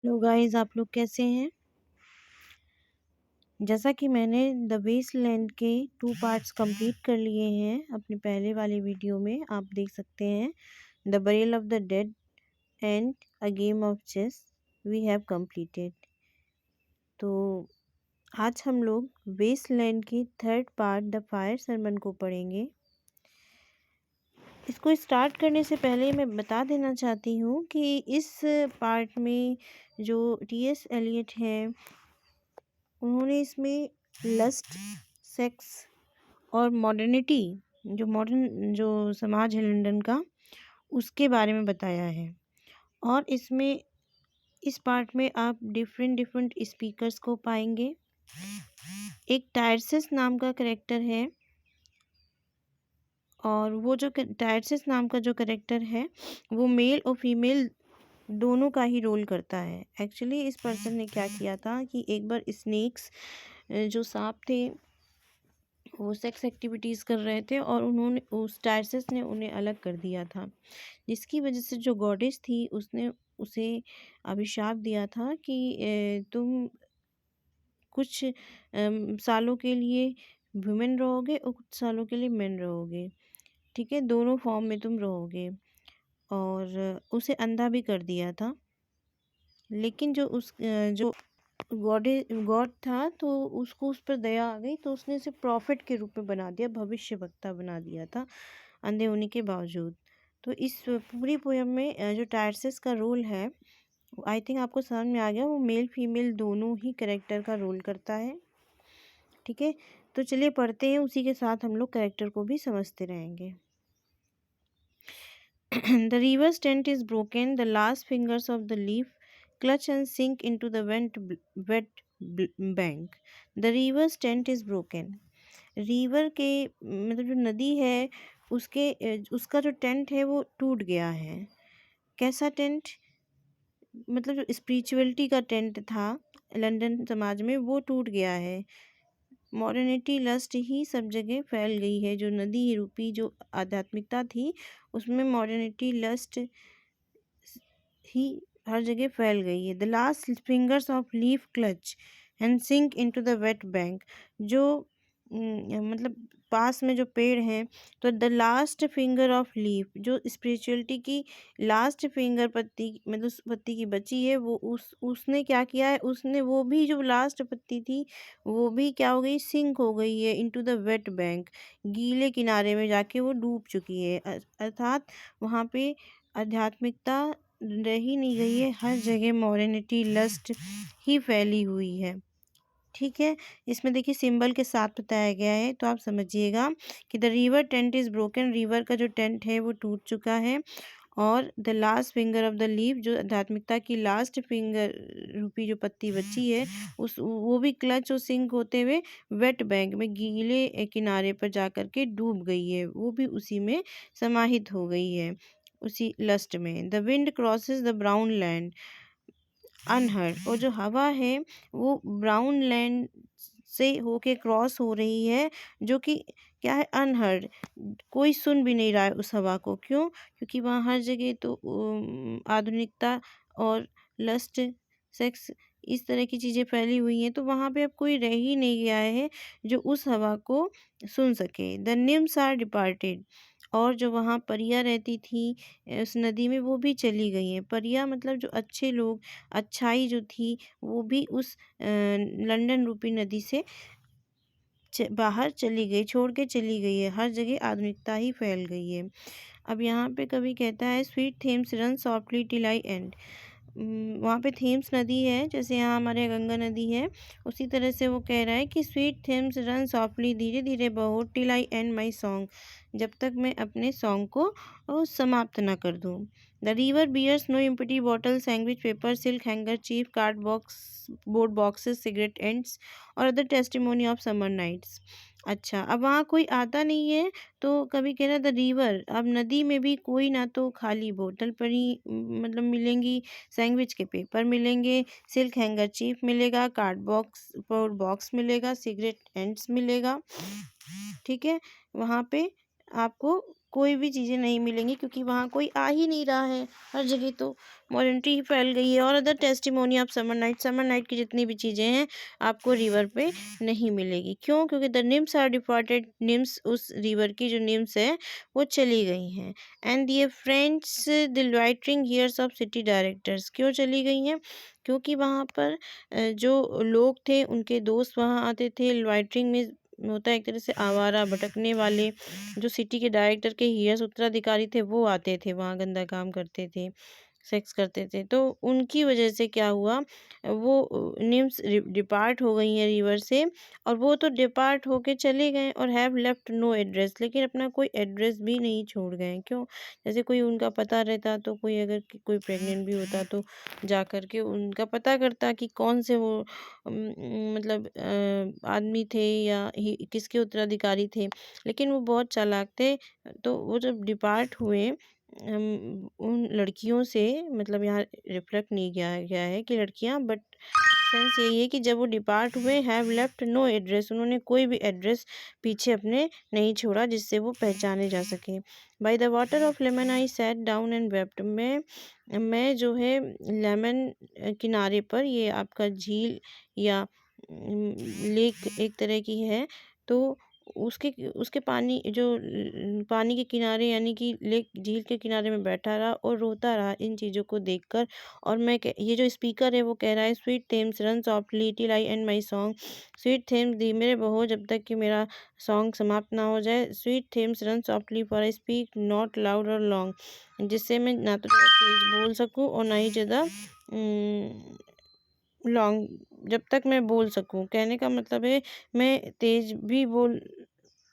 Hello guys, आप लोग कैसे हैं। जैसा कि मैंने द वेस्टलैंड के 2 पार्ट्स कंप्लीट कर लिए हैं अपने पहले वाले वीडियो में, आप देख सकते हैं। The burial of the dead and a game of chess we have completed. तो आज हम लोग वेस्टलैंड की 3rd part the fire Sarman को पढ़ेंगे। इसको स्टार्ट करने से पहले मैं बता देना चाहती हूँ कि इस पार्ट में जो टी.एस. एलियट हैं, उन्होंने इसमें लस्ट, सेक्स और मॉडर्निटी, जो मॉडर्न जो समाज है लंदन का, उसके बारे में बताया है। और इसमें इस पार्ट में आप डिफरेंट डिफरेंट स्पीकर्स को पाएंगे। एक टायरसिस नाम का करेक्टर है, और वो जो टायरसिस नाम का जो करेक्टर है वो मेल और फीमेल दोनों का ही रोल करता है। एक्चुअली इस पर्सन ने क्या किया था कि एक बार स्नेक्स, जो सांप थे, वो सेक्स एक्टिविटीज़ कर रहे थे और उन्होंने उस टायरसिस ने उन्हें अलग कर दिया था, जिसकी वजह से जो गॉडेस थी उसने उसे अभिशाप दिया था कि तुम कुछ सालों के लिए वुमेन रहोगे और कुछ सालों के लिए मेन रहोगे, ठीक है, दोनों फॉर्म में तुम रहोगे। और उसे अंधा भी कर दिया था। लेकिन जो गॉड था, तो उसको उस पर दया आ गई, तो उसने उसे प्रॉफिट के रूप में बना दिया, भविष्यवक्ता बना दिया था अंधे होने के बावजूद। तो इस पूरी पोयम में जो टायरसिस का रोल है, आई थिंक आपको समझ में आ गया, वो मेल फीमेल दोनों ही कैरेक्टर का रोल करता है, ठीक है। तो चलिए पढ़ते हैं, उसी के साथ हम लोग कैरेक्टर को भी समझते रहेंगे। The river's tent is broken, the last fingers of the leaf clutch and sink into the bank. The river's tent is broken. River के मतलब जो नदी है, उसका जो टेंट है वो टूट गया है। कैसा टेंट? मतलब जो स्पिरिचुअलिटी का टेंट था लंदन समाज में, वो टूट गया है। मॉडर्निटी, लस्ट ही सब जगह फैल गई है। जो नदी रूपी जो आध्यात्मिकता थी, उसमें मॉडर्निटी, लस्ट ही हर जगह फैल गई है। The last fingers of leaf clutch and sink into the wet bank. जो मतलब पास में जो पेड़ हैं, तो the last finger of leaf, जो स्पिरिचुअलिटी की लास्ट फिंगर पत्ती, मतलब उस पत्ती की बची है, वो उसने क्या किया है, उसने वो भी जो लास्ट पत्ती थी वो भी क्या हो गई, सिंक हो गई है इनटू द वेट बैंक। गीले किनारे में जाके वो डूब चुकी है। अर्थात वहाँ पे आध्यात्मिकता रह ही नहीं गई है, हर जगह मॉडर्निटी, लस्ट ही फैली हुई है, ठीक है। इसमें देखिए सिंबल के साथ बताया गया है, तो आप समझिएगा कि the river tent is broken, river का जो टेंट है वो टूट चुका है। और the last finger of the leaf, जो आध्यात्मिकता की लास्ट फिंगर रूपी जो पत्ती बची है, वो भी क्लच और सिंक होते हुए वेट बैंक में, गीले किनारे पर जा कर के डूब गई है, वो भी उसी में समाहित हो गई है, उसी लस्ट में। The wind crosses the brown land unheard, और जो हवा है वो ब्राउन लैंड से होके क्रॉस हो रही है, जो कि क्या है, अनहर्ड, कोई सुन भी नहीं रहा है उस हवा को। क्यों? क्योंकि वहाँ हर जगह तो आधुनिकता और लस्ट, सेक्स, इस तरह की चीज़ें फैली हुई हैं, तो वहाँ पे अब कोई रह ही नहीं गया है जो उस हवा को सुन सके। द निम्स आर डिपार्टेड, और जो वहाँ परियां रहती थी उस नदी में, वो भी चली गई हैं। परियां मतलब जो अच्छे लोग, अच्छाई जो थी, वो भी उस लंदन रूपी नदी से बाहर चली गई, छोड़ के चली गई है, हर जगह आधुनिकता ही फैल गई है। अब यहाँ पे कवि कहता है, sweet Thames run softly till I and. वहाँ पे थेम्स नदी है, जैसे यहाँ हमारे गंगा नदी है, उसी तरह से वो कह रहा है कि स्वीट थेम्स रन सॉफ्टली, धीरे धीरे बहो, till I and my song, जब तक मैं अपने सॉन्ग को समाप्त ना कर दूँ। The river bears no empty bottle, sandwich paper, silk hanger, chief card box, board boxes, cigarette ends और other testimony of summer nights. अच्छा, अब वहाँ कोई आता नहीं है, तो कभी कह रहा द रिवर, अब नदी में भी कोई ना तो खाली बोतल पड़ी मतलब मिलेंगी, सैंडविच के पेपर मिलेंगे, सिल्क हैंगरचीफ मिलेगा, कार्ड बॉक्स बॉक्स मिलेगा, सिगरेट एंड्स मिलेगा, ठीक है। वहाँ पे आपको कोई भी चीज़ें नहीं मिलेंगी, क्योंकि वहाँ कोई आ ही नहीं रहा है। हर जगह तो मॉडर्निटी ही फैल गई है। और other testimony of summer night की जितनी भी चीज़ें हैं आपको रिवर पे नहीं मिलेगी। क्यों? क्योंकि the nymphs are departed, nymphs उस रिवर की जो निम्स है वो चली गई हैं। And their friends the loitering heirs of city directors, क्यों चली गई हैं? क्योंकि वहाँ पर जो लोग थे उनके दोस्त वहाँ आते थे। लॉइटरिंग में होता है एक तरह से आवारा भटकने वाले, जो सिटी के डायरेक्टर के हीयर्स उत्तराधिकारी थे वो आते थे वहाँ, गंदा काम करते थे, सेक्स करते थे। तो उनकी वजह से क्या हुआ, वो निम्स डिपार्ट हो गई हैं रिवर से, और वो तो डिपार्ट होके चले गए और हैव लेफ्ट नो एड्रेस, लेकिन अपना कोई एड्रेस भी नहीं छोड़ गए। क्यों? जैसे कोई उनका पता रहता तो कोई अगर कोई प्रेग्नेंट भी होता तो जा कर के उनका पता करता कि कौन से वो मतलब आदमी थे या किसके उत्तराधिकारी थे। लेकिन वो बहुत चालाक थे, तो वो जब डिपार्ट हुए उन लड़कियों से, मतलब यहाँ रिफ्लेक्ट नहीं किया गया है कि लड़कियाँ, बट सेंस यही है कि जब वो डिपार्ट हुए, हैव लेफ्ट नो एड्रेस, उन्होंने कोई भी एड्रेस पीछे अपने नहीं छोड़ा जिससे वो पहचाने जा सके। By the water of lemon I sat down and wept, मैं जो है लेमन किनारे पर, ये आपका झील या लेक एक तरह की है, तो उसके उसके पानी जो पानी के किनारे यानी कि लेक झील के किनारे में बैठा रहा और रोता रहा इन चीज़ों को देखकर। और ये जो स्पीकर है वो कह रहा है, sweet Thames run softly till I and my song, sweet Thames धीमे बहो जब तक कि मेरा सॉन्ग समाप्त ना हो जाए, sweet Thames run softly for I speak not loud और लॉन्ग, जिससे मैं ना तो ज़्यादा तेज बोल सकूं और ना ही ज़्यादा लॉन्ग, जब तक मैं बोल सकूं। कहने का मतलब है मैं तेज भी बोल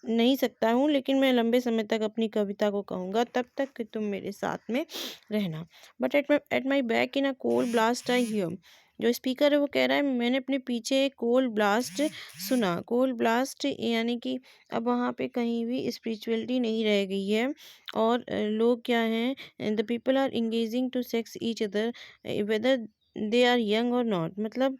नहीं सकता हूँ, लेकिन मैं लंबे समय तक अपनी कविता को कहूँगा, तब तक कि तुम मेरे साथ में रहना। But at my back in a cold blast I hear, जो स्पीकर है वो कह रहा है मैंने अपने पीछे एक कोल्ड ब्लास्ट सुना। कोल्ड ब्लास्ट यानी कि अब वहाँ पे कहीं भी स्पिरिचुअलिटी नहीं रह गई है, और लोग क्या हैं, the people are engaging to sex each other whether they are young और नॉट। मतलब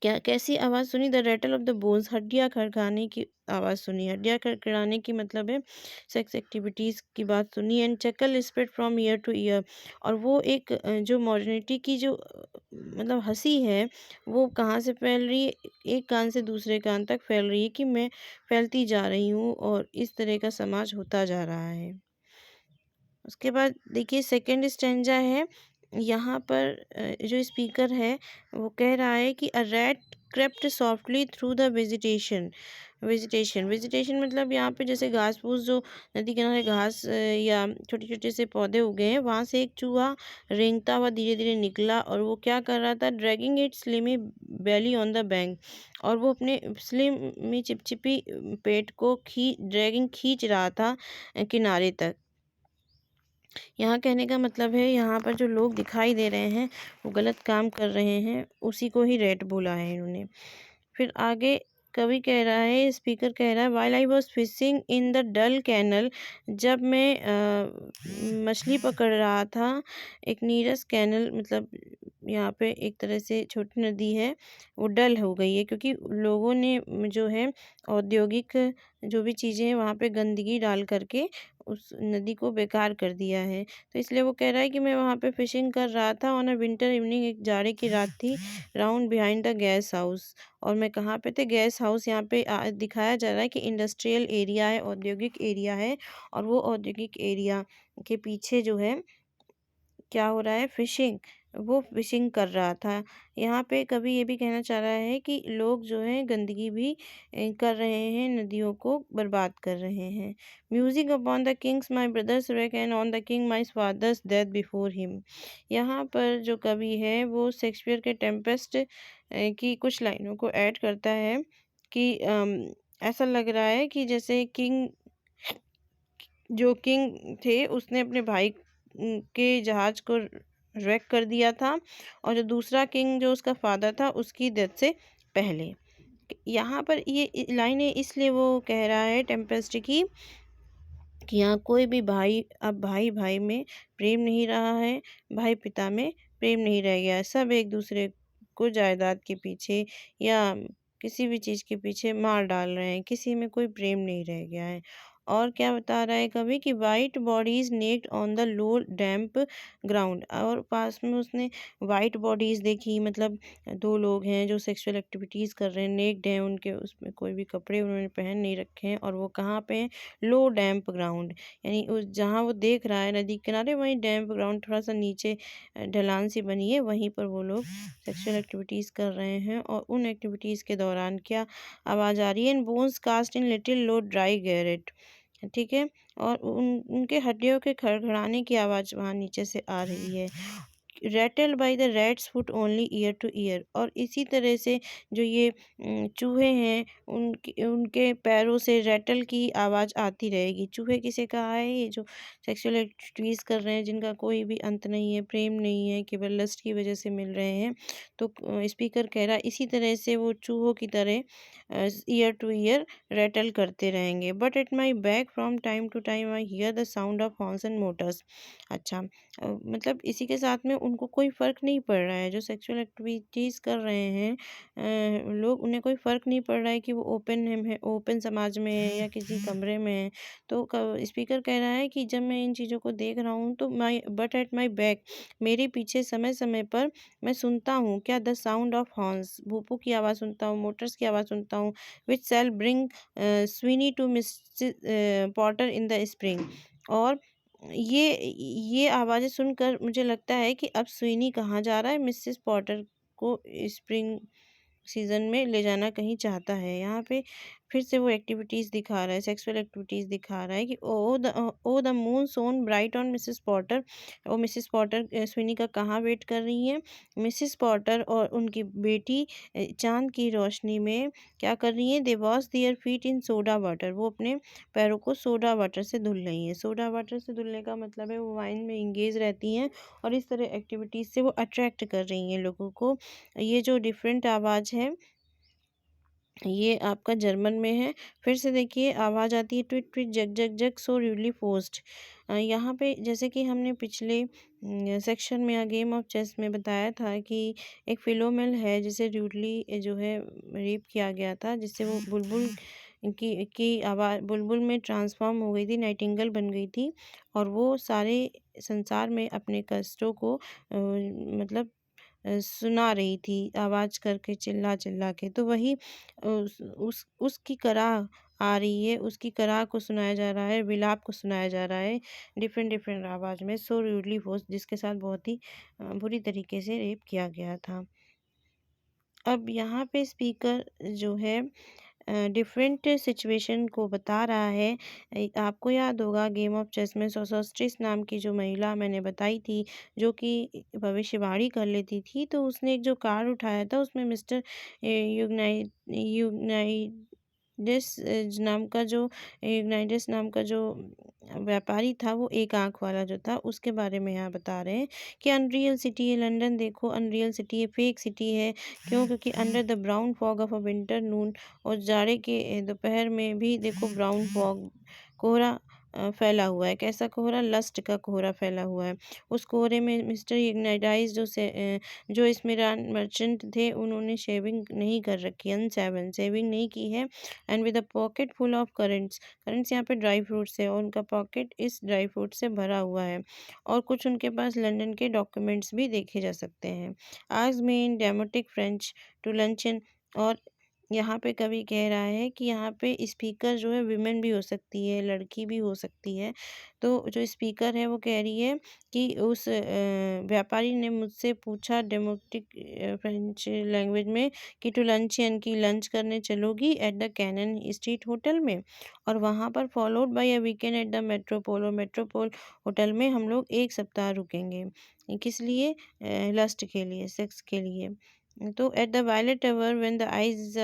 क्या कैसी आवाज़ सुनी, the rattle of the bones, हड्डियाँ खड़काने की आवाज़ सुनी। हड्डियाँ खड़खड़ाने की मतलब है सेक्स एक्टिविटीज़ की बात सुनी। एंड चकल spread from year to year, और वो एक जो मॉडर्निटी की जो मतलब हंसी है वो कहाँ से फैल रही है, एक कान से दूसरे कान तक फैल रही है कि मैं फैलती जा रही हूँ और इस तरह का समाज होता जा रहा है। उसके बाद देखिए सेकंड स्टैंजा है, यहाँ पर जो स्पीकर है वो कह रहा है कि a rat crept softly through the vegetation, vegetation मतलब यहाँ पे जैसे घास फूस, जो नदी किनारे घास या छोटे छोटे से पौधे उगे हैं, वहाँ से एक चूहा रेंगता हुआ धीरे धीरे निकला, और वो क्या कर रहा था, dragging it slimy belly on the bank, और वो अपने स्लिम में चिपचिपी पेट को ड्रैगिंग खींच रहा था किनारे तक। यहाँ कहने का मतलब है यहाँ पर जो लोग दिखाई दे रहे हैं वो गलत काम कर रहे हैं, उसी को ही रेट बोला है इन्होंने। फिर आगे कवि कह रहा है, स्पीकर कह रहा है, while I was fishing in the dull canal, जब मैं मछली पकड़ रहा था एक नीरस कैनल, मतलब यहाँ पे एक तरह से छोटी नदी है वो डल हो गई है, क्योंकि लोगों ने जो है औद्योगिक जो भी चीज़ें हैं वहाँ पे गंदगी डाल करके उस नदी को बेकार कर दिया है। तो इसलिए वो कह रहा है कि मैं वहाँ पे फिशिंग कर रहा था ऑन अ विंटर इवनिंग, एक जाड़े की रात थी, round behind the gas house. और मैं कहाँ पे थे, गैस हाउस, यहाँ पे दिखाया जा रहा है कि इंडस्ट्रियल एरिया है, औद्योगिक एरिया है, और वो औद्योगिक एरिया के पीछे जो है क्या हो रहा है, फिशिंग, वो फिशिंग कर रहा था। यहाँ पे कवि ये भी कहना चाह रहा है कि लोग जो हैं गंदगी भी कर रहे हैं, नदियों को बर्बाद कर रहे हैं। Music upon the Kings my brothers wreck and on the king my father's death before him. यहाँ पर जो कवि है वो शेक्सपियर के टेम्पेस्ट की कुछ लाइनों को ऐड करता है कि ऐसा लग रहा है कि जैसे किंग थे उसने अपने भाई के जहाज को wreck कर दिया था, और जो दूसरा किंग जो उसका फादर था उसकी डेथ से पहले। यहाँ पर ये लाइनें इसलिए वो कह रहा है टेम्पेस्ट की कि यहाँ कोई भी भाई, अब भाई भाई में प्रेम नहीं रहा है, भाई पिता में प्रेम नहीं रह गया है, सब एक दूसरे को जायदाद के पीछे या किसी भी चीज़ के पीछे मार डाल रहे हैं, किसी में कोई प्रेम नहीं रह गया है। और क्या बता रहा है कवि कि white bodies naked on the low damp ground, और पास में उसने वाइट बॉडीज देखी, मतलब दो लोग हैं जो सेक्सुअल एक्टिविटीज़ कर रहे हैं, नेक्ड हैं, उनके उसमें कोई भी कपड़े उन्होंने पहन नहीं रखे हैं, और वो कहाँ पे हैं, लो डैम्प ग्राउंड, यानी उस जहाँ वो देख रहा है नदी के किनारे वहीं डैम्प ग्राउंड थोड़ा सा नीचे ढलान सी बनी है, वहीं पर वो लोग सेक्सुअल एक्टिविटीज़ कर रहे हैं। और उन एक्टिविटीज़ के दौरान क्या आवाज़ आ रही है, in bones cast in little low dry garret, ठीक है, और उनके हड्डियों के खड़खड़ाने की आवाज़ वहाँ नीचे से आ रही है। Rattle by the rat's foot only year to year, और इसी तरह से जो ये चूहे हैं उनके उनके पैरों से रैटल की आवाज़ आती रहेगी। चूहे किसे कहा है, ये जो सेक्सुअल एक्टिविटीज़ कर रहे हैं जिनका कोई भी अंत नहीं है, प्रेम नहीं है, केवल लस्ट की वजह से मिल रहे हैं। तो स्पीकर कह रहा है इसी तरह से वो चूहों की तरह ईयर टू ईयर रैटल करते रहेंगे। But at my back from time to time I hear the sound of horns and motors. अच्छा, मतलब इसी के साथ में उनको कोई फ़र्क नहीं पड़ रहा है, जो सेक्सुअल एक्टिविटीज़ कर रहे हैं लोग, उन्हें कोई फ़र्क नहीं पड़ रहा है कि वो ओपन समाज में है या किसी कमरे में है। तो स्पीकर कह रहा है कि जब मैं इन चीज़ों को देख रहा हूँ तो बट एट माई बैक, मेरे पीछे समय समय पर मैं सुनता हूँ क्या, द साउंड ऑफ हॉर्न्स, भूपों की आवाज़ सुनता हूँ, मोटर्स की आवाज़ सुनता हूँ, which shall bring Sweeney to Mrs Porter in the spring. और ये आवाज़ें सुनकर मुझे लगता है कि अब स्वीनी कहाँ जा रहा है, मिसेस पॉटर को स्प्रिंग सीज़न में ले जाना कहीं चाहता है। यहाँ पे फिर से वो एक्टिविटीज़ दिखा रहा है, सेक्सुअल एक्टिविटीज़ दिखा रहा है कि O the moon shone bright on Mrs Porter, और मिसेस पॉटर स्विनी का कहाँ वेट कर रही हैं, मिसेस पॉटर और उनकी बेटी चाँद की रोशनी में क्या कर रही हैं, दे wash their feet in soda water, वो अपने पैरों को सोडा वाटर से धुल रही हैं। सोडा वाटर से धुलने का मतलब है वो वाइन में इंगेज रहती हैं और इस तरह एक्टिविटीज़ से वो अट्रैक्ट कर रही हैं लोगों को। ये जो डिफरेंट आवाज़ है ये आपका जर्मन में है। फिर से देखिए आवाज़ आती है, ट्विट ट्विट जग जग जग सो रूडली फोर्स्ड। यहाँ पे जैसे कि हमने पिछले सेक्शन में या गेम ऑफ चेस में बताया था कि एक फिलोमेल है जिसे रूडली जो है रेप किया गया था, जिससे वो बुलबुल की आवाज़ बुलबुल में ट्रांसफॉर्म हो गई थी, नाइटिंगेल बन गई थी, और वो सारे संसार में अपने कष्टों को मतलब सुना रही थी आवाज़ करके, चिल्ला चिल्ला के। तो वही उसकी कराह आ रही है, उसकी कराह को सुनाया जा रहा है, विलाप को सुनाया जा रहा है डिफरेंट डिफरेंट आवाज़ में, सो रूडली फोर्स, जिसके साथ बहुत ही बुरी तरीके से रेप किया गया था। अब यहाँ पे स्पीकर जो है डिफरेंट सिचुएशन को बता रहा है। आपको याद होगा गेम ऑफ चेस में सोसोस्ट्रिस नाम की जो महिला मैंने बताई थी, जो कि भविष्यवाणी कर लेती थी, तो उसने एक जो कार्ड उठाया था उसमें मिस्टर यूनाइडिस नाम का जो व्यापारी था, वो एक आंख वाला जो था, उसके बारे में यहाँ बता रहे हैं कि अनरियल सिटी है लंदन, देखो अनरियल सिटी है, फेक सिटी है। क्यों? क्योंकि under the brown fog of a winter noon, और जाड़े के दोपहर में भी देखो ब्राउन फॉग, कोहरा फैला हुआ है। कैसा कोहरा? लस्ट का कोहरा फैला हुआ है। उस कोहरे में मिस्टर इग्नाइडाइस जो स्मिरान मर्चेंट थे, उन्होंने शेविंग नहीं कर रखी, अनसेवन शेविंग नहीं की है, and with a pocket full of currents, currents यहाँ पे ड्राई फ्रूट्स है, और उनका पॉकेट इस ड्राई फ्रूट से भरा हुआ है, और कुछ उनके पास लंदन के डॉक्यूमेंट्स भी देखे जा सकते हैं। आज में इन डेमोटिक फ्रेंच टू लंचन, और यहाँ पे कवि कह रहा है कि यहाँ पे स्पीकर जो है विमेन भी हो सकती है, लड़की भी हो सकती है। तो जो स्पीकर है वो कह रही है कि उस व्यापारी ने मुझसे पूछा डेमोक्रेटिक फ्रेंच लैंग्वेज में कि टू लंचन, की लंच करने चलोगी at the Cannon Street hotel में, और वहाँ पर followed by a weekend at the Metropole, और मेट्रोपोल होटल में हम लोग एक सप्ताह रुकेंगे। किस लिए? लस्ट के लिए, सेक्स के लिए। तो at the violet hour when the eyes,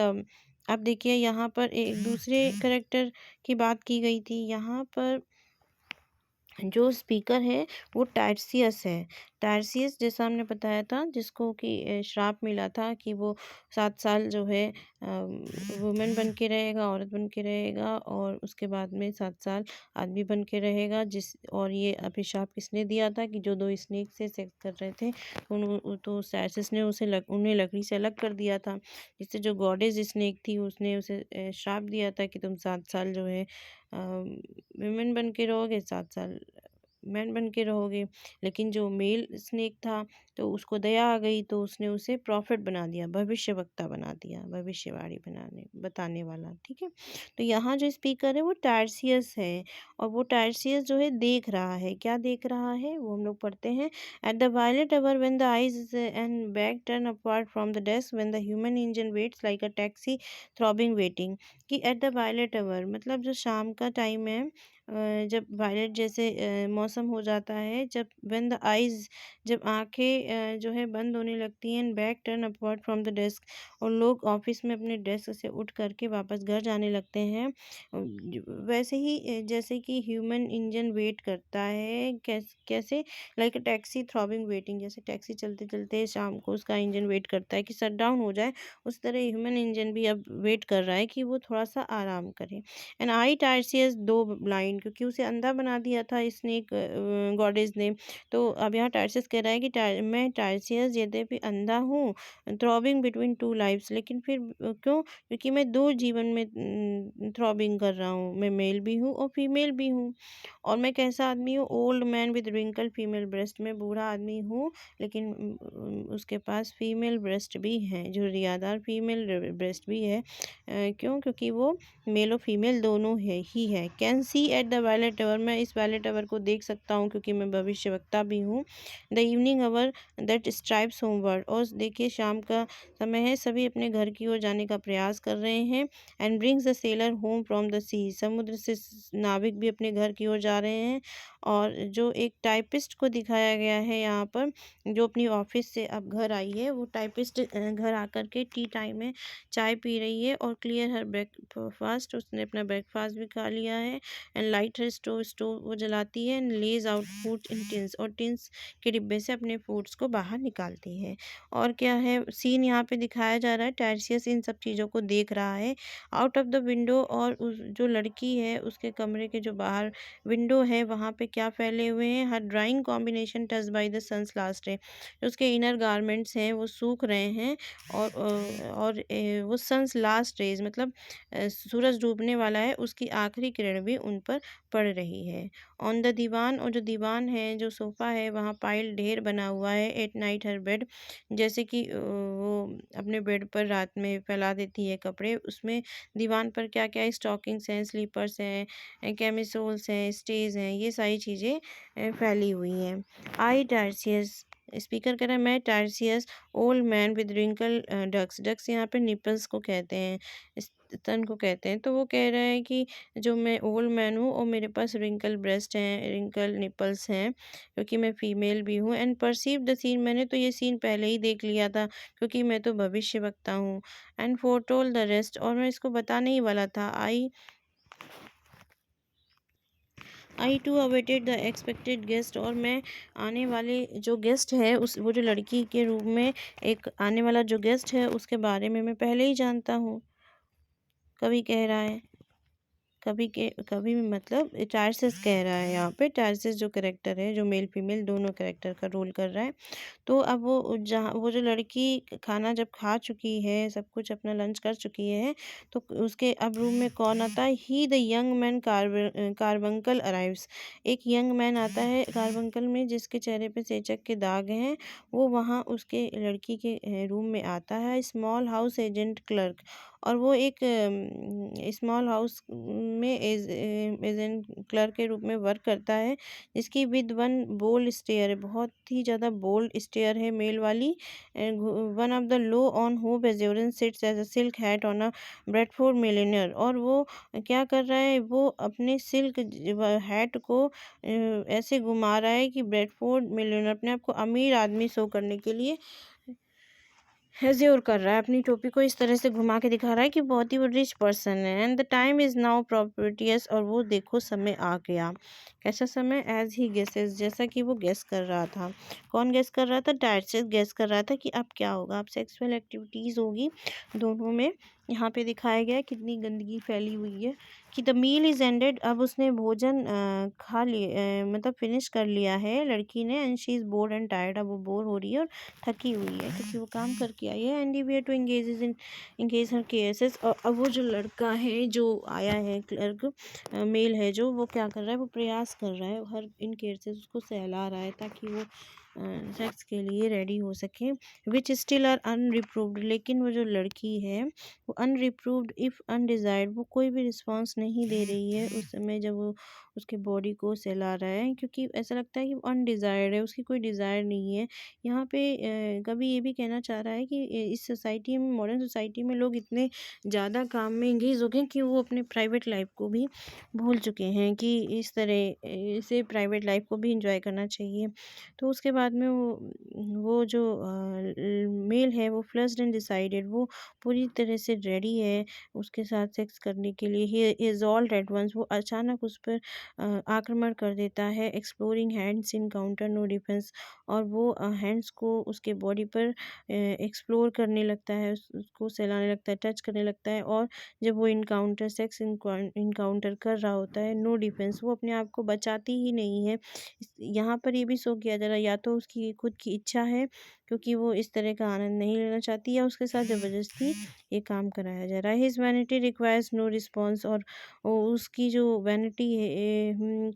अब देखिए यहाँ पर एक दूसरे करेक्टर की बात की गई थी। यहाँ पर जो स्पीकर है वो टायर्सियस है। टायर्सियस जैसा हमने बताया था, जिसको कि श्राप मिला था कि वो 7 साल जो है वुमेन बन के रहेगा, औरत बन के रहेगा, और उसके बाद में 7 साल आदमी बन के रहेगा। और ये अभिशाप किसने दिया था कि जो दो स्नेक से सेक्स कर रहे थे, तो टायर्सियस ने उन्हें लकड़ी से अलग कर दिया था, जिससे जो गॉडेस स्नेक थी उसने उसे श्राप दिया था कि तुम 7 साल जो है विमेन बन के रहोगे 7 साल मैन बन के रहोगे। लेकिन जो मेल स्नेक था तो उसको दया आ गई तो उसने उसे प्रॉफिट बना दिया, भविष्यवक्ता बना दिया, भविष्यवाणी बताने वाला। ठीक है, तो यहाँ जो स्पीकर है वो टार्सियस है और वो टार्सियस जो है देख रहा है। क्या देख रहा है वो हम लोग पढ़ते हैं। At the violet hour when the eyes and back turn apart from the desk when the human engine waits like a taxi throbbing waiting. कि एट द वायलेट आवर मतलब जो शाम का टाइम है, जब वायलेट जैसे मौसम हो जाता है, जब व्हेन द आइज जब आंखें जो है बंद होने लगती हैं, back turn upward from the desk और लोग ऑफिस में अपने डेस्क से उठ करके वापस घर जाने लगते हैं। वैसे ही जैसे कि ह्यूमन इंजन वेट करता है, कैसे like a taxi throbbing waiting, जैसे टैक्सी चलते चलते शाम को उसका इंजन वेट करता है कि शट डाउन हो जाए, उस तरह ह्यूमन इंजन भी अब वेट कर रहा है कि वो थोड़ा सा आराम करे। एंड आई टार्सियस दो ब्लाइंड, क्योंकि उसे अंधा बना दिया था स्नेक गॉडेस ने। तो अब यहाँ टार्सियस कह रहा है कि मैं टार्सियस यद्यपि अंधा हूँ, थ्रॉबिंग बिटवीन टू लाइफ्स, लेकिन फिर क्यों, क्योंकि मैं दो जीवन में थ्रॉबिंग कर रहा हूँ, मैं मेल भी हूँ और फीमेल भी हूँ। और मैं कैसा आदमी हूँ, old man with wrinkle female breast, में बूढ़ा आदमी हूँ लेकिन उसके पास फीमेल ब्रेस्ट भी हैं, जो रियादार फीमेल ब्रेस्ट भी है। क्यों, क्योंकि वो मेल और फीमेल दोनों है। Can see at the violet hour, मैं इस वायलेट आवर को देख सकता हूँ क्योंकि मैं भविष्यवक्ता भी हूँ। The evening hour that stripes homeward, और देखिए शाम का समय है, सभी अपने घर की ओर जाने का प्रयास कर रहे हैं। And brings the sailor home from the sea, समुद्र से नाविक भी अपने घर की ओर जा रहे हैं। और जो एक टाइपिस्ट को दिखाया गया है यहाँ पर, जो अपनी ऑफिस से अब घर आई है, वो टाइपिस्ट घर आकर के टी टाइम में चाय पी रही है और क्लियर हर ब्रेकफास्ट, उसने अपना ब्रेकफास्ट भी खा लिया है। एंड लाइट हर स्टोव वो जलाती है। And lays out food in tins, और टिन्स के डिब्बे से अपने फूड्स को बाहर निकालती है। और क्या है सीन यहाँ पे दिखाया जा रहा है, टार्सियस इन सब चीज़ों को देख रहा है आउट ऑफ द विंडो। और उस जो लड़की है उसके कमरे के जो बाहर विंडो है वहाँ पे क्या फैले हुए हैं, her drying combination touch by the sun's last day, उसके इनर गारमेंट्स हैं वो सूख रहे हैं। और वो सन्स लास्ट रेज मतलब सूरज डूबने वाला है, उसकी आखिरी किरण भी उन पर पड़ रही है। ऑन द दीवान, और जो दीवान है जो सोफ़ा है वहाँ पाइल ढेर बना हुआ है। एट नाइट हर बेड, जैसे कि वो अपने बेड पर रात में फैला देती है कपड़े, उसमें दीवान पर क्या क्या स्टॉकिंग्स हैं, स्लीपर्स हैं, कैमिसोल्स हैं, स्टेज हैं, ये सारी चीज़ें फैली हुई हैं। आई टार्सियस, स्पीकर कह रहा है मैं Tiresias old man with wrinkle dugs, dugs यहाँ पे निपल्स को कहते हैं, स्तन को कहते हैं। तो वो कह रहा है कि जो मैं ओल्ड मैन हूँ और मेरे पास रिंकल ब्रेस्ट हैं, रिंकल निपल्स हैं, क्योंकि मैं फीमेल भी हूँ। एंड परसीव द सीन, मैंने तो ये सीन पहले ही देख लिया था क्योंकि मैं तो भविष्य वक्ता हूँ। एंड फोरटोल द रेस्ट, और मैं इसको बताने ही वाला था। I too awaited the expected guest, और मैं आने वाले जो गेस्ट है उस वो जो लड़की के रूप में एक आने वाला जो गेस्ट है उसके बारे में मैं पहले ही जानता हूँ। कवि कह रहा है, कभी भी मतलब टार्सियस कह रहा है यहाँ पे, टार्सियस जो करेक्टर है जो मेल फीमेल दोनों करेक्टर का रोल कर रहा है। तो अब वो जहाँ वो जो लड़की खाना जब खा चुकी है, सब कुछ अपना लंच कर चुकी है, तो उसके अब रूम में कौन आता है, he the young man carbuncle arrives, एक यंग मैन आता है कार्बंकल में जिसके चेहरे पे सेचक के दाग हैं, वो वहाँ उसके लड़की के रूम में आता है। स्मॉल हाउस एजेंट क्लर्क, और वो एक स्मॉल हाउस में एजेंट क्लर्क के रूप में वर्क करता है, जिसकी विद वन बोल्ड स्टेयर है, बहुत ही ज़्यादा बोल्ड स्टेयर है मेल वाली। One of the low on whom assurance sits as a silk hat on a Bradford millionaire, और वो क्या कर रहा है, वो अपने सिल्क हैट को ऐसे घुमा रहा है कि ब्रेडफोर्ड मिलियनर अपने आप को अमीर आदमी शो करने के लिए हेज्योर कर रहा है, अपनी टोपी को इस तरह से घुमा के दिखा रहा है कि बहुत ही वो रिच पर्सन है। And the time is now propitious, और वो देखो समय आ गया। कैसा समय? एज ही गेसेस, जैसा कि वो गेस कर रहा था। कौन गेस कर रहा था? टायरसेस गेस कर रहा था कि अब क्या होगा, अब सेक्सुअल एक्टिविटीज़ होगी दोनों में। यहाँ पे दिखाया गया है कितनी गंदगी फैली हुई है कि द मील इज़ एंडेड, अब उसने भोजन खा लिए मतलब फिनिश कर लिया है लड़की ने। And she is board and tired, अब वो बोर हो रही है और थकी हुई है क्योंकि वो काम करके आई है। And we are to engage her caresses, और अब वो जो लड़का है जो आया है क्लर्क, मेल है जो, वो क्या कर रहा है? वो प्रयास कर रहा है हर इन केसेस उसको सहला रहा है ताकि वो सेक्स के लिए रेडी हो सके। विच स्टिल आर अनरिप्रूव्ड, लेकिन वो जो लड़की है वो अनरिप्रूव्ड इफ़ अनडिज़ायर्ड, वो कोई भी रिस्पॉन्स नहीं दे रही है उस समय जब वो उसके बॉडी को सहला रहा है, क्योंकि ऐसा लगता है कि वो अनडिज़ायर्ड है, उसकी कोई डिज़ायर नहीं है। यहाँ पे कवि ये भी कहना चाह रहा है कि इस सोसाइटी में, मॉडर्न सोसाइटी में लोग इतने ज़्यादा काम में इंगेज हो गए कि वो अपने प्राइवेट लाइफ को भी भूल चुके हैं कि इस तरह से प्राइवेट लाइफ को भी इंजॉय करना चाहिए। तो उसके बाद में वो जो मेल है वो फ्लस्ड एंड डिसाइडेड, वो पूरी तरह से रेडी है उसके साथ सेक्स करने के लिए। He is all at once, वो अचानक उस पर आक्रमण कर देता है। Exploring hands encounter no defence, और वो हैंड्स को उसके बॉडी पर एक्सप्लोर करने लगता है, उसको सहलाने लगता है, टच करने लगता है। और जब वो सेक्स इनकाउंटर कर रहा होता है, नो डिफेंस, वो अपने आप को बचाती ही नहीं है। यहाँ पर ये भी शो किया जा रहा है, या तो उसकी खुद की इच्छा है क्योंकि वो इस तरह का आनंद नहीं लेना चाहती, या उसके साथ ज़बरदस्ती ये काम कराया जा रहा है। His vanity requires no response, और उसकी जो वैनिटी है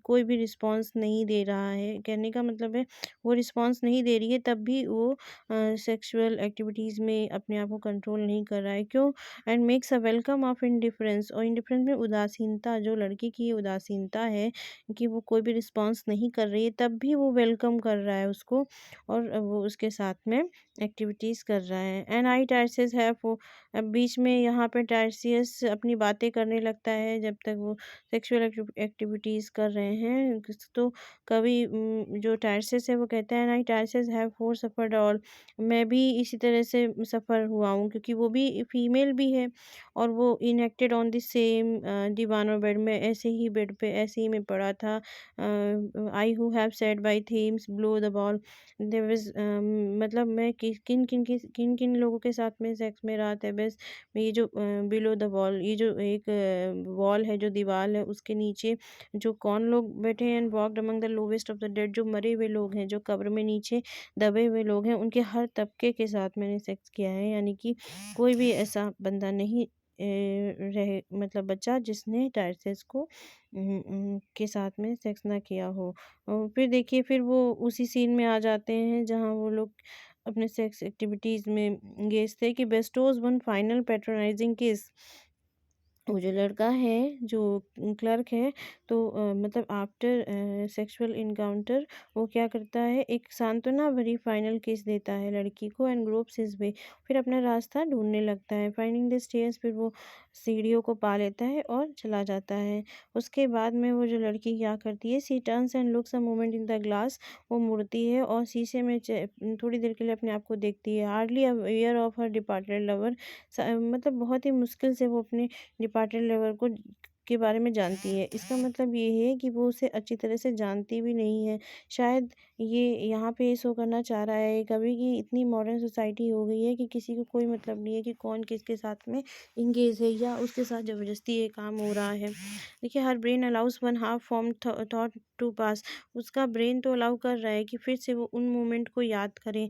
कोई भी रिस्पॉन्स नहीं दे रहा है। कहने का मतलब है वो रिस्पॉन्स नहीं दे रही है, तब भी वो सेक्सुअल एक्टिविटीज़ में अपने आप को कंट्रोल नहीं कर रहा है। क्यों? And makes a welcome of indifference, और इंडिफरेंस में उदासीनता, जो लड़की की उदासीनता है कि वो कोई भी रिस्पॉन्स नहीं कर रही है, तब भी वो वेलकम कर रहा है उसको, और वो उसके साथ में एक्टिविटीज़ कर रहा है। एंड आई टायरसिस है वो, अब बीच में यहाँ पे टायरसियस अपनी बातें करने लगता है जब तक वो सेक्सुअल एक्टिविटीज़ कर रहे हैं। तो कभी जो टायरसिस है वो कहता है, आई टायरसिस हैव फोर सफर्ड ऑल, मैं भी इसी तरह से सफ़र हुआ हूँ, क्योंकि वो भी फीमेल भी है और वो इनेक्टेड ऑन द सेम दीवान और बेड में, ऐसे ही बेड पे ऐसे ही मैं पड़ा था। I who have sat by Thebes below the wall, there was, मतलब मैं किन किन लोगों के साथ में सेक्स में रहा था। बस ये जो बिलो द वॉल, ये जो एक वॉल है, जो दीवार है, उसके नीचे जो कौन लोग बैठे हैं। And walked among the lowest of the dead, जो मरे हुए लोग हैं, जो कब्र में नीचे दबे हुए लोग हैं, उनके हर तबके के साथ मैंने सेक्स किया है। यानी कि कोई भी ऐसा बंदा नहीं रहे, मतलब बच्चा जिसने टायरसेस को के साथ में सेक्स ना किया हो। और फिर देखिए, फिर वो उसी सीन में आ जाते हैं जहाँ वो लोग अपने सेक्स एक्टिविटीज़ में एंगेज थे कि बेस्टोज वन फाइनल पैट्रोनाइजिंग किस, वो जो लड़का है जो क्लर्क है, तो मतलब आफ्टर सेक्सुअल इनकाउंटर वो क्या करता है, एक सांत्वना भरी फाइनल किस देता है लड़की को। एंड ग्रोप्स हिज वे, फिर अपना रास्ता ढूंढने लगता है। फाइंडिंग द स्टेयर्स, फिर वो सीढ़ियों को पा लेता है और चला जाता है। उसके बाद में वो जो लड़की क्या करती है, she turns and looks a moment in the glass, वो मुड़ती है और शीशे में थोड़ी देर के लिए अपने आप को देखती है। Hardly aware of her departed lover, मतलब बहुत ही मुश्किल से वो अपने डिपार्टेड लेवर को के बारे में जानती है। इसका मतलब ये है कि वो उसे अच्छी तरह से जानती भी नहीं है। शायद ये यहाँ पे ये शो करना चाह रहा है कभी कि इतनी मॉडर्न सोसाइटी हो गई है कि किसी को कोई मतलब नहीं है कि कौन किसके साथ में इंगेज है या उसके साथ ज़बरदस्ती ये काम हो रहा है। देखिए, her brain allows one half formed thought to pass, उसका ब्रेन तो अलाउ कर रहा है कि फिर से वो उन मोमेंट को याद करें।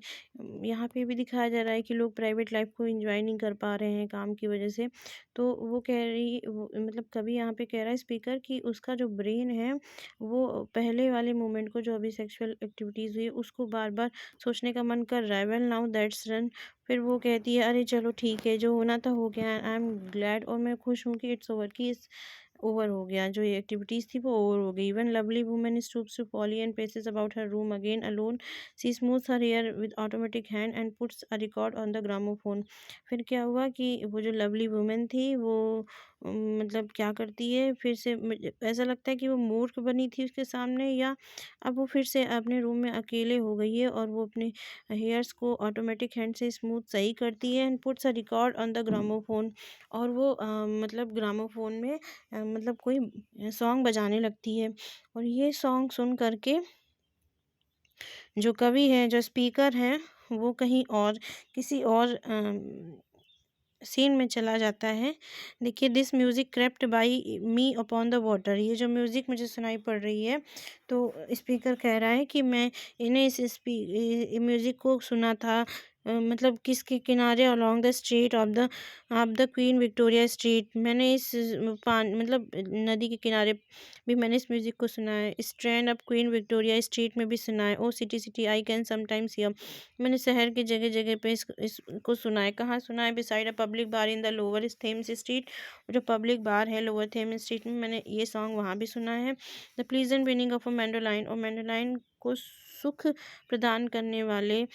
यहाँ पे भी दिखाया जा रहा है कि लोग प्राइवेट लाइफ को एंजॉय नहीं कर पा रहे हैं काम की वजह से। तो वो कह रही वो मतलब कभी यहाँ पे कह रहा है स्पीकर कि उसका जो ब्रेन है वो पहले वाले मोमेंट को, जो अभी सेक्सुअल एक्टिविटीज़ हुई, उसको बार बार सोचने का मन कर रहा है। वेल नाउ दैट्स रन, फिर वो कहती है अरे चलो ठीक है, जो होना था हो गया, आई एम ग्लैड, और मैं खुश हूँ कि इट्स ओवर, कि इस ओवर हो गया, जो ये एक्टिविटीज़ थी वो ओवर हो गई। When lovely woman stoops to folly and paces about her room again alone, she smooths her hair with automatic hand and puts a record on the gramophone. फिर क्या हुआ कि वो जो लवली वुमन थी वो मतलब क्या करती है, फिर से ऐसा लगता है कि वो मूर्ख बनी थी उसके सामने, या अब वो फिर से अपने रूम में अकेले हो गई है और वो अपने हेयर्स को ऑटोमेटिक हैंड से स्मूथ सही करती है and puts a record on the gramophone. और वो मतलब ग्रामोफोन में मतलब कोई सॉन्ग बजाने लगती है। और ये सॉन्ग सुन करके जो कवि है, जो स्पीकर है, वो कहीं और किसी और सीन में चला जाता है। देखिए, this music crept by me upon the water. ये जो म्यूज़िक मुझे सुनाई पड़ रही है, तो स्पीकर कह रहा है कि मैं इन्हें म्यूज़िक को सुना था मतलब किसके किनारे, along the street of the queen Victoria street. मैंने इस पान मतलब नदी के किनारे भी मैंने इस म्यूज़िक को सुना है। Strand of Queen Victoria Street में भी सुना है। O city city I can sometimes hear. मैंने शहर की जगह जगह पे इसको सुना है। कहाँ सुना है? Beside a public bar in the lower Thames street. जो पब्लिक बार है लोअर थेम्स स्ट्रीट में, मैंने ये सॉन्ग वहाँ भी सुना है। The pleasant whining of a mandolin. और मैंडोलाइन को सुख प्रदान करने वाले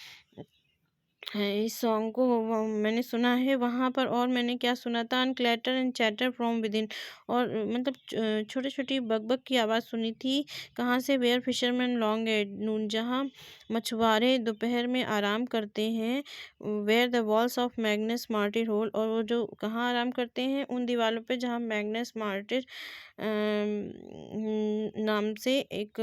है, इस सॉन्ग को मैंने सुना है वहाँ पर। और मैंने क्या सुना था? And clatter and chatter from within. और मतलब छोटी छोटी बकबक की आवाज़ सुनी थी। कहाँ से? Where fisherman lounge at noon. जहाँ मछुआरे दोपहर में आराम करते हैं। Where the walls of Magnus Martyr hold. और वो जो कहाँ आराम करते हैं? उन दीवारों पे जहाँ मैग्नस मार्टिर नाम से एक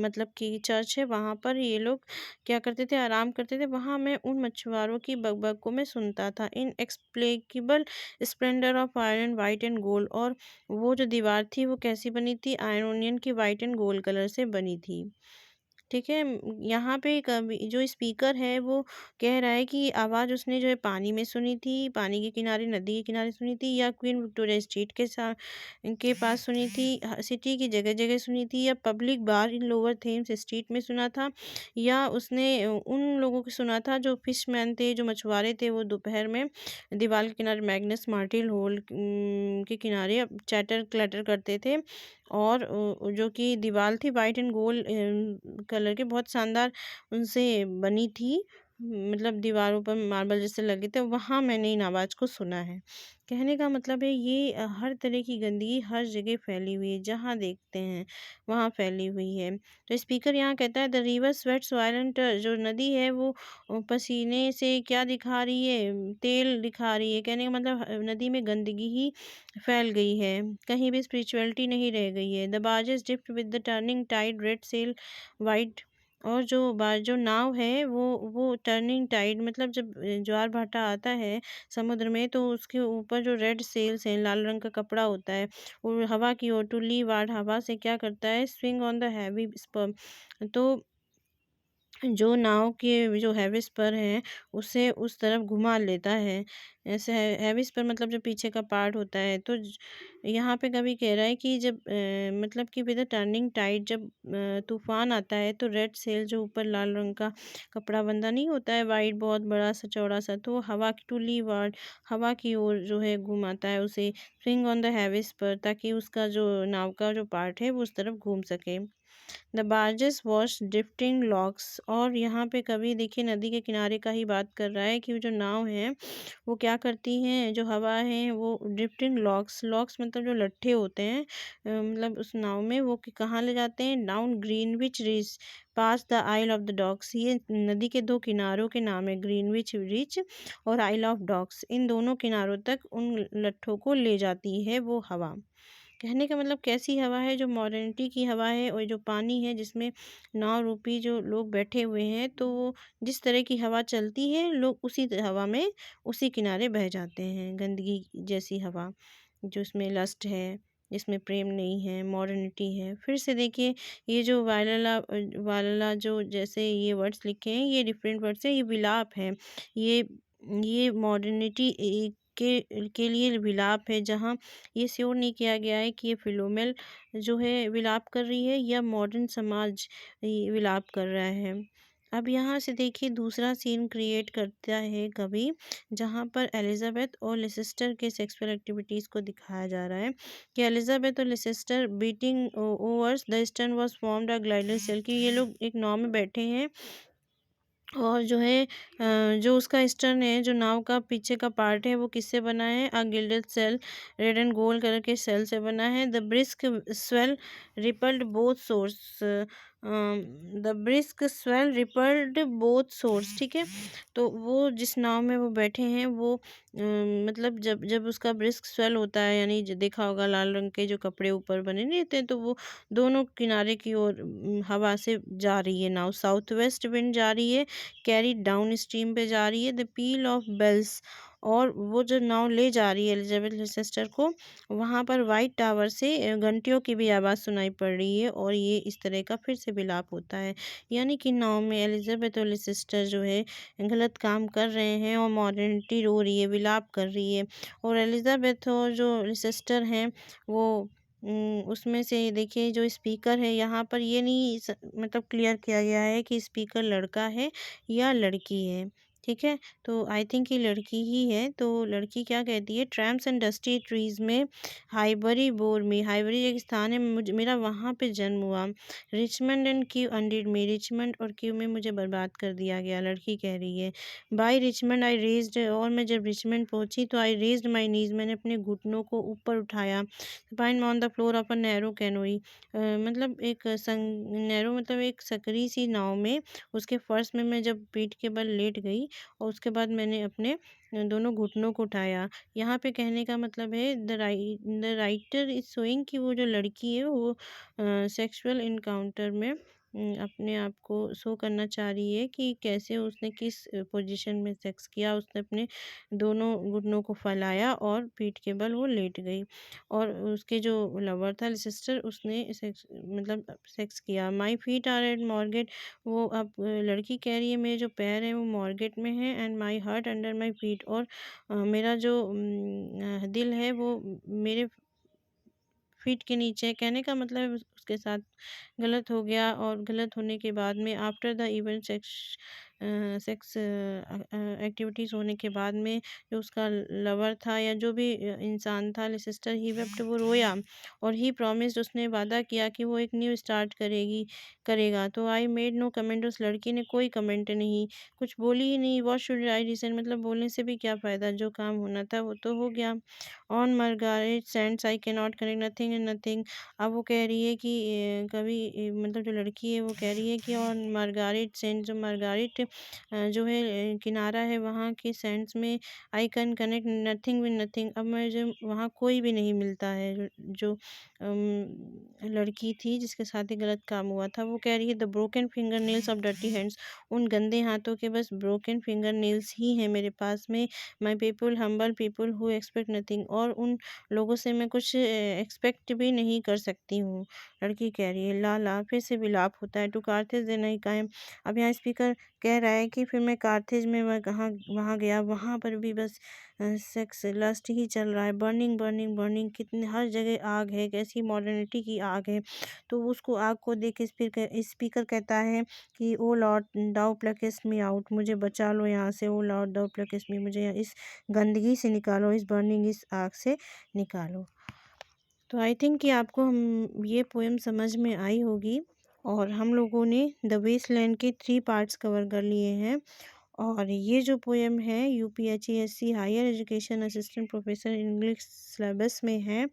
मतलब कि चर्च है, वहाँ पर ये लोग क्या करते थे? आराम करते थे। वहाँ मैं उन मछुआरों की बकबक को मैं सुनता था। Inexplicable splendour of iron white and gold. और वो जो दीवार थी वो कैसी बनी थी? आयरनियन की वाइट एंड गोल्ड कलर से बनी थी। ठीक है। यहाँ पे कवि जो स्पीकर है वो कह रहा है कि आवाज़ उसने जो है पानी में सुनी थी, पानी के किनारे, नदी के किनारे सुनी थी, या क्वीन विक्टोरिया स्ट्रीट के पास सुनी थी, सिटी की जगह जगह सुनी थी, या पब्लिक बार इन लोअर थेम्स स्ट्रीट में सुना था, या उसने उन लोगों को सुना था जो फिशमैन थे, जो मछुआरे थे, वो दोपहर में दीवार के किनारे मैग्नस मार्टिल होल के किनारे चैटर क्लैटर करते थे। और जो कि दीवार थी वाइट एंड गोल्ड कलर के, बहुत शानदार उनसे बनी थी। मतलब दीवारों पर मार्बल जैसे लगे थे, वहाँ मैंने इन आवाज़ को सुना है। कहने का मतलब है ये हर तरह की गंदगी हर जगह फैली हुई है, जहाँ देखते हैं वहाँ फैली हुई है। तो स्पीकर यहाँ कहता है द रिवर स्वेट्स वायलेंट। जो नदी है वो पसीने से क्या दिखा रही है? तेल दिखा रही है। कहने का मतलब नदी में गंदगी ही फैल गई है, कहीं भी स्पिरिचुअलिटी नहीं रह गई है। The barges drift with the turning tide red sail wide. और जो नाव है वो टर्निंग टाइड मतलब जब ज्वार भाटा आता है समुद्र में, तो उसके ऊपर जो रेड सेल्स हैं, लाल रंग का कपड़ा होता है, वो हवा की ओर टू ली वार्ड, हवा से क्या करता है? Swing on the heavy sperm. तो जो नाव के जो हैविस पर है उसे उस तरफ घुमा लेता है। ऐसे हैविस पर मतलब जो पीछे का पार्ट होता है। तो यहाँ पे कभी कह रहा है कि जब मतलब कि विद टर्निंग टाइड, जब तूफान आता है तो रेड सेल जो ऊपर लाल रंग का कपड़ा बंधा नहीं होता है, वाइट बहुत बड़ा सा चौड़ा सा, तो हवा की टू लीवार्ड, हवा की ओर जो है घुमाता है उसे, स्विंग ऑन द हैविस पर, ताकि उसका जो नाव का जो पार्ट है वो उस तरफ घूम सके। The barges wash drifting locks. और यहाँ पे कभी देखिए नदी के किनारे का ही बात कर रहा है कि वो जो नाव है वो क्या करती हैं, जो हवा है वो ड्रिफ्टिंग लॉक्स, लॉक्स मतलब जो लट्ठे होते हैं मतलब उस नाव में, वो कहाँ ले जाते हैं? Down Greenwich reach past the Isle of द डॉग्स। ये नदी के दो किनारों के नाम है, ग्रीनविच रिज और आइल ऑफ डॉग्स। इन दोनों किनारों तक उन लट्ठों को ले जाती है वो हवा। कहने का मतलब कैसी हवा है? जो मॉडर्निटी की हवा है, और जो पानी है जिसमें नाव रूपी जो लोग बैठे हुए हैं, तो वो जिस तरह की हवा चलती है लोग उसी हवा में उसी किनारे बह जाते हैं। गंदगी जैसी हवा, जो इसमें लस्ट है, जिसमें प्रेम नहीं है, मॉडर्निटी है। फिर से देखिए, ये जो वालला वालला जो जैसे ये वर्ड्स लिखे हैं, ये डिफरेंट वर्ड्स हैं, ये विलाप है। ये ये मॉडर्निटी के लिए विलाप है, जहाँ ये श्योर नहीं किया गया है कि ये फिलोमेल जो है विलाप कर रही है या मॉडर्न समाज ये विलाप कर रहा है। अब यहाँ से देखिए दूसरा सीन क्रिएट करता है कवि, जहाँ पर एलिजाबेथ और लेसिस्टर के सेक्सुअल एक्टिविटीज़ को दिखाया जा रहा है कि एलिजाबेथ और Leicester beating oars the eastern was formed a glider sail, कि ये लोग एक नाव में बैठे हैं और जो है जो उसका स्टर्न है, जो नाव का पीछे का पार्ट है, वो किससे बना है? A gilded sail, red and gold colour के सेल से बना है। The brisk swell rippled both shores, the brisk swell rippled both shores, ठीक है। तो वो जिस नाव में वो बैठे हैं वो मतलब जब जब उसका ब्रिस्क स्वेल होता है, यानी देखा होगा लाल रंग के जो कपड़े ऊपर बने नहीं रहते हैं, तो वो दोनों किनारे की ओर हवा से जा रही है नाव, साउथ वेस्ट विंड जा रही है, कैरी डाउन स्ट्रीम पे जा रही है। द पील ऑफ बेल्स, और वो जो नाव ले जा रही है एलिजाबेथ लिसेस्टर को, वहाँ पर वाइट टावर से घंटियों की भी आवाज़ सुनाई पड़ रही है, और ये इस तरह का फिर से विलाप होता है। यानी कि नाव में एलिजाबेथ और लिसेस्टर जो है गलत काम कर रहे हैं, और मॉडर्निटी रो रही है, विलाप कर रही है। और एलिजाबेथ और जो लिसेस्टर हैं वो उसमें से देखिए जो स्पीकर है यहाँ पर ये नहीं मतलब क्लियर किया गया है कि स्पीकर लड़का है या लड़की है, ठीक है। तो आई थिंक ये लड़की ही है। तो लड़की क्या कहती है? ट्रैम्प्स एंड डस्टी ट्रीज में हाइबरी बोर में, हाइबरी एक स्थान है, मुझे मेरा वहाँ पे जन्म हुआ। रिचमंड एंड क्यू अंडेड में, रिचमंड और क्यू में मुझे बर्बाद कर दिया गया, लड़की कह रही है। बाई रिचमंड आई रेज्ड, और मैं जब रिचमंड पहुंची तो आई रेज्ड माई नीज, मैंने अपने घुटनों को ऊपर उठाया। Find on the floor of a narrow canoe, मतलब एक नैरो मतलब एक सकरी सी नाव में, उसके फर्श में मैं जब पीठ के बल लेट गई, और उसके बाद मैंने अपने दोनों घुटनों को उठाया। यहाँ पे कहने का मतलब है द राइटर इज शोइंग कि वो जो लड़की है वो सेक्सुअल इनकाउंटर में अपने आप को शो करना चाह रही है कि कैसे उसने किस पोजीशन में सेक्स किया। उसने अपने दोनों घुटनों को फैलाया और पीठ के बल वो लेट गई, और उसके जो लवर था सिस्टर, उसने सेक्स मतलब सेक्स किया। My feet are at Moorgate, वो अब लड़की कह रही है मेरे जो पैर हैं वो मॉर्गेट में हैं। And my heart under my feet, और मेरा जो दिल है वो मेरे फीट के नीचे है। कहने का मतलब है उसके साथ गलत हो गया, और गलत होने के बाद में after the event sex activities होने के बाद में जो उसका लवर था या जो भी इंसान था सिस्टर, ही वेप्ट, वो रोया। और ही प्रॉमिस्ड, उसने वादा किया कि वो एक न्यू स्टार्ट करेगा। तो आई मेड नो कमेंट, उस लड़की ने कोई कमेंट नहीं, कुछ बोली ही नहीं। वॉट शुड आई रिसेंट, मतलब बोलने से भी क्या फ़ायदा, जो काम होना था वो तो हो गया। On Margaret sends I can not connect nothing and nothing, अब वो कह रही है कि मतलब जो लड़की है वो कह रही है कि ऑन मार्गारेट सेंट, जो मार्गारेट जो है किनारा है, वहाँ के सेंट्स में I can connect nothing with nothing, अब मुझे वहाँ कोई भी नहीं मिलता है। जो लड़की थी जिसके साथ ही गलत काम हुआ था, वो कह रही है the broken finger nails of dirty hands, उन गंदे हाथों के बस ब्रोकन फिंगर नेल्स ही हैं मेरे पास में। My people humble people who expect nothing, और उन लोगों से मैं कुछ एक्सपेक्ट भी नहीं कर सकती हूँ, लड़की कह रही है। ला ला फिर से विलाप होता है। टू कार्थेज दे नहीं कायम, अब यहाँ स्पीकर कह रहा है कि फिर मैं कार्थेज में मैं कहाँ वहाँ गया, वहाँ पर भी बस सेक्स लस्ट ही चल रहा है। बर्निंग बर्निंग बर्निंग, कितनी हर जगह आग है, कैसी मॉडर्निटी की आग है। तो उसको आग को देख के स्पीकर कहता है कि ओ लॉर्ड दाउ प्लकेस्ट मी आउट, मुझे बचा लो यहाँ से। ओ लॉर्ड दाउ प्लकेस्ट मी, मुझे इस गंदगी से निकालो, इस बर्निंग इस आग से निकालो। तो आई थिंक कि आपको हम ये पोएम समझ में आई होगी, और हम लोगों ने द वेस्टलैंड के 3 पार्ट्स कवर कर लिए हैं। और ये जो पोएम है UPHESC higher education assistant professor English syllabus में है।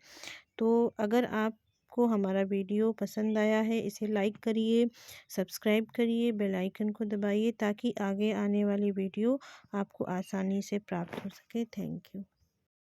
तो अगर आपको हमारा वीडियो पसंद आया है, इसे लाइक करिए, सब्सक्राइब करिए, बेल आइकन को दबाइए, ताकि आगे आने वाली वीडियो आपको आसानी से प्राप्त हो सके। Thank you.